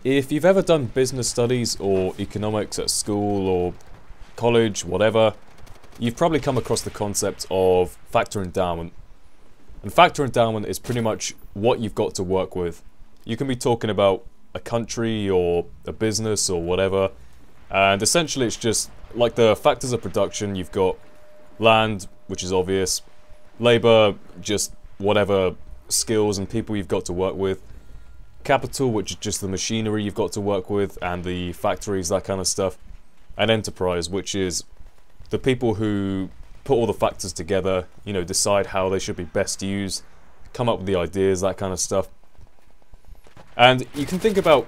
If you've ever done business studies or economics at school or college, whatever, you've probably come across the concept of factor endowment. And factor endowment is pretty much what you've got to work with. You can be talking about a country or a business or whatever, and essentially it's just like the factors of production. You've got land, which is obvious, labor, just whatever skills and people you've got to work with, capital, which is just the machinery you've got to work with and the factories, that kind of stuff, and enterprise, which is the people who put all the factors together, you know, decide how they should be best used, come up with the ideas, that kind of stuff. And you can think about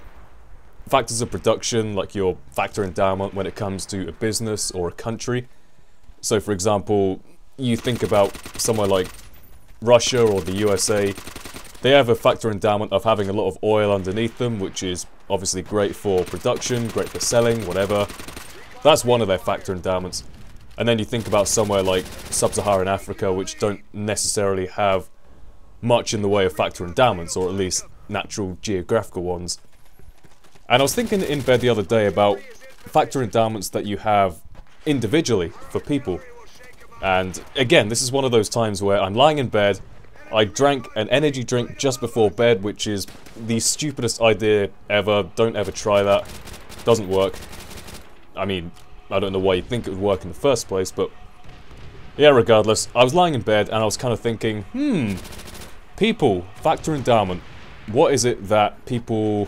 factors of production like your factor endowment when it comes to a business or a country. So for example, you think about somewhere like Russia or the USA, they have a factor endowment of having a lot of oil underneath them, which is obviously great for production, great for selling, whatever. That's one of their factor endowments. And then you think about somewhere like sub-Saharan Africa, which don't necessarily have much in the way of factor endowments, or at least natural geographical ones. And I was thinking in bed the other day about factor endowments that you have individually for people. And again, this is one of those times where I'm lying in bed, I drank an energy drink just before bed, which is the stupidest idea ever. Don't ever try that. Doesn't work. I mean, I don't know why you'd think it would work in the first place, but yeah, regardless. I was lying in bed and I was kind of thinking, people, factor endowment. What is it that people...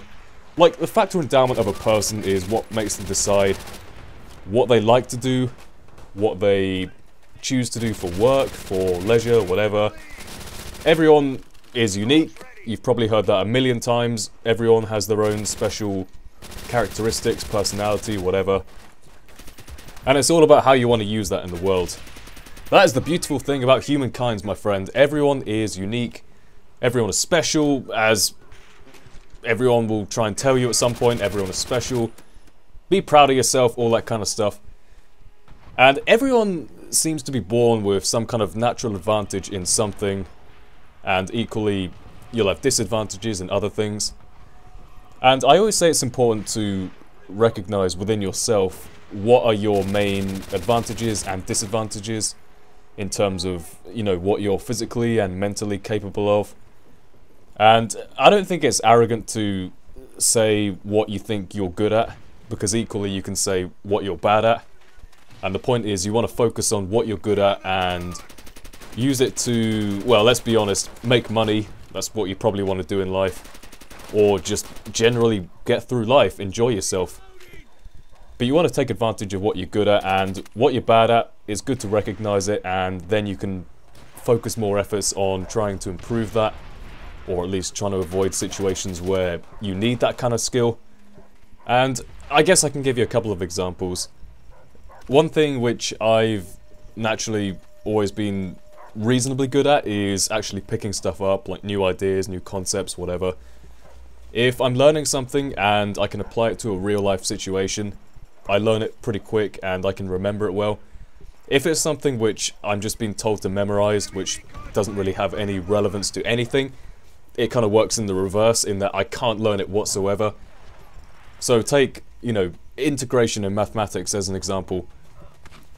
Like, the factor endowment of a person is what makes them decide what they like to do, what they choose to do for work, for leisure, whatever. Everyone is unique. You've probably heard that a million times. Everyone has their own special characteristics, personality, whatever. And it's all about how you want to use that in the world. That is the beautiful thing about humankind, my friend. Everyone is unique. Everyone is special, as everyone will try and tell you at some point. Everyone is special. Be proud of yourself, all that kind of stuff. And everyone seems to be born with some kind of natural advantage in something, and equally you'll have disadvantages in other things. And I always say it's important to recognize within yourself what are your main advantages and disadvantages in terms of, you know, what you're physically and mentally capable of. And I don't think it's arrogant to say what you think you're good at, because equally you can say what you're bad at. And the point is, you want to focus on what you're good at and use it to, well, let's be honest, make money. That's what you probably want to do in life. Or just generally get through life, enjoy yourself. But you want to take advantage of what you're good at, and what you're bad at, it's good to recognize it, and then you can focus more efforts on trying to improve that, or at least trying to avoid situations where you need that kind of skill. And I guess I can give you a couple of examples. One thing which I've naturally always been reasonably good at is actually picking stuff up, like new ideas, new concepts, whatever. If I'm learning something and I can apply it to a real life situation, I learn it pretty quick and I can remember it well. If it's something which I'm just being told to memorize, which doesn't really have any relevance to anything, it kind of works in the reverse, in that I can't learn it whatsoever. So take, you know, integration in mathematics as an example.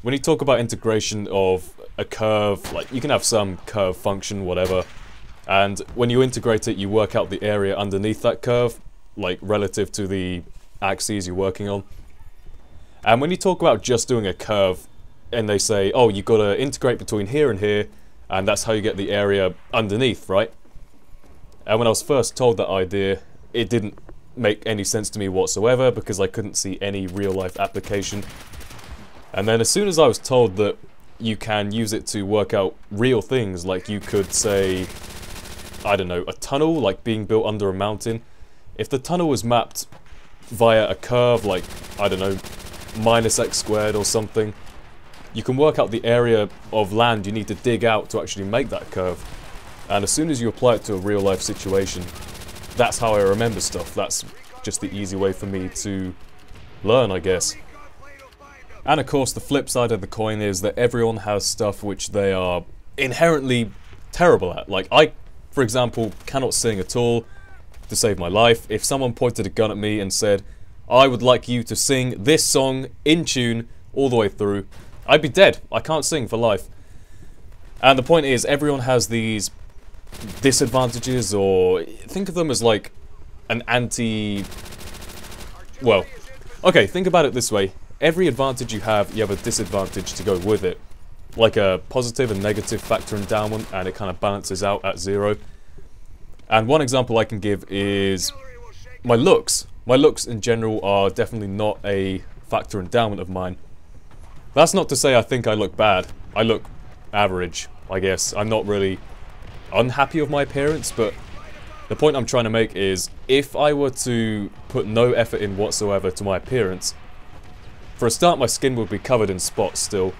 When you talk about integration of a curve, like you can have some curve function, whatever, and when you integrate it, you work out the area underneath that curve, like relative to the axes you're working on. And when you talk about just doing a curve, and they say, oh, you've got to integrate between here and here, and that's how you get the area underneath, right? And when I was first told that idea, it didn't make any sense to me whatsoever, because I couldn't see any real-life application. And then as soon as I was told that you can use it to work out real things, like you could say, I don't know, a tunnel, like being built under a mountain. If the tunnel was mapped via a curve, like, I don't know, minus x squared or something, you can work out the area of land you need to dig out to actually make that curve. And as soon as you apply it to a real life situation, that's how I remember stuff. That's just the easy way for me to learn, I guess. And of course, the flip side of the coin is that everyone has stuff which they are inherently terrible at. Like, I, for example, cannot sing at all. to save my life. If someone pointed a gun at me and said, I would like you to sing this song in tune all the way through, I'd be dead. I can't sing for life. And the point is, everyone has these disadvantages, or think of them as like an well, okay, think about it this way. Every advantage you have a disadvantage to go with it. Like a positive and negative factor endowment, and it kind of balances out at 0. And one example I can give is my looks. My looks in general are definitely not a factor endowment of mine. That's not to say I think I look bad. I look average, I guess. I'm not really unhappy with my appearance, but the point I'm trying to make is, if I were to put no effort in whatsoever to my appearance, for a start my skin would be covered in spots still.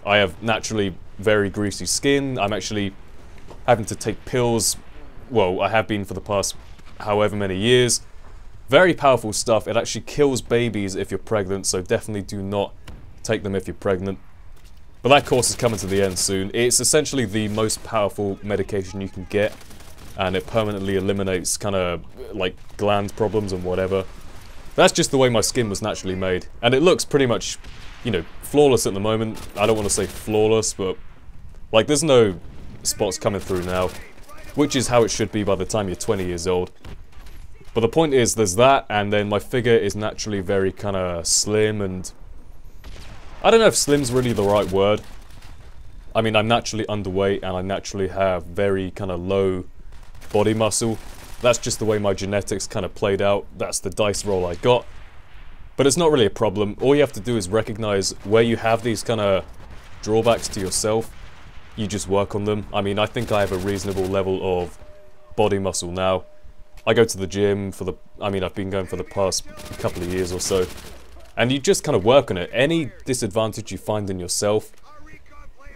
I have naturally very greasy skin. I'm actually having to take pills. Well, I have been for the past however many years. Very powerful stuff. It actually kills babies if you're pregnant, so definitely do not take them if you're pregnant. But that course is coming to the end soon. It's essentially the most powerful medication you can get, and it permanently eliminates kind of like gland problems and whatever. That's just the way my skin was naturally made, and it looks pretty much, you know, flawless at the moment. I don't want to say flawless, but like there's no spots coming through now, which is how it should be by the time you're 20 years old. But the point is, there's that, and then my figure is naturally very kind of slim, and I don't know if slim's really the right word. I mean, I'm naturally underweight, and I naturally have very kind of low body muscle. That's just the way my genetics kind of played out. That's the dice roll I got. But it's not really a problem. All you have to do is recognize where you have these kind of drawbacks to yourself. You just work on them. I mean, I think I have a reasonable level of body muscle now. I go to the gym for the... I mean, I've been going for the past couple of years or so. And you just kind of work on it. Any disadvantage you find in yourself,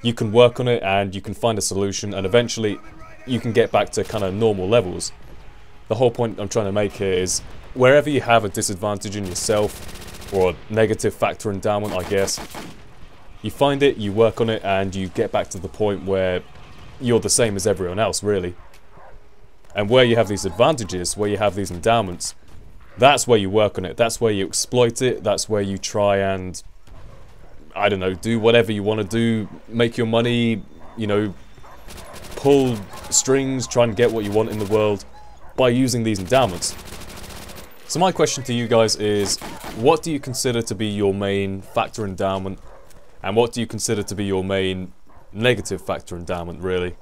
you can work on it and you can find a solution, and eventually you can get back to kind of normal levels. The whole point I'm trying to make here is, wherever you have a disadvantage in yourself, or a negative factor endowment, I guess, you find it, you work on it, and you get back to the point where you're the same as everyone else, really. And where you have these advantages, where you have these endowments, that's where you work on it, that's where you exploit it, that's where you try and, I don't know, do whatever you want to do, make your money, you know, pull strings, try and get what you want in the world by using these endowments. So my question to you guys is, what do you consider to be your main factor endowment, and what do you consider to be your main negative factor endowment, really?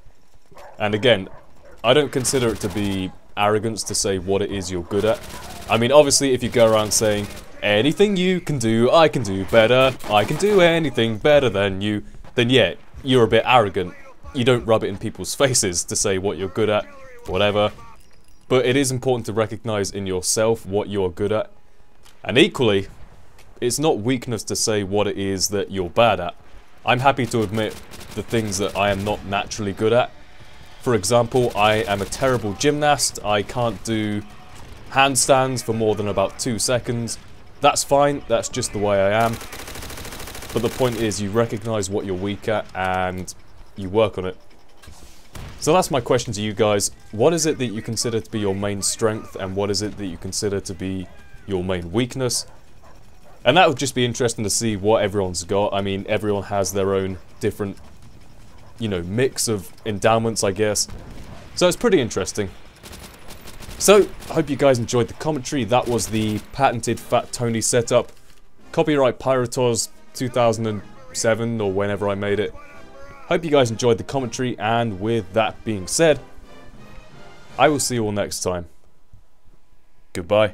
And again, I don't consider it to be arrogance to say what it is you're good at. I mean, obviously, if you go around saying, anything you can do, I can do better, I can do anything better than you, then yeah, you're a bit arrogant. You don't rub it in people's faces to say what you're good at, whatever. But it is important to recognize in yourself what you're good at. And equally, it's not weakness to say what it is that you're bad at. I'm happy to admit the things that I am not naturally good at. For example, I am a terrible gymnast. I can't do handstands for more than about 2 seconds. That's fine, that's just the way I am. But the point is, you recognize what you're weak at and you work on it. So that's my question to you guys. What is it that you consider to be your main strength, and what is it that you consider to be your main weakness? And that would just be interesting to see what everyone's got. I mean, everyone has their own different, you know, mix of endowments, I guess. So it's pretty interesting. So, I hope you guys enjoyed the commentary. That was the patented Fat Tony setup. Copyright Pyrotoz 2007, or whenever I made it. Hope you guys enjoyed the commentary, and with that being said, I will see you all next time. Goodbye.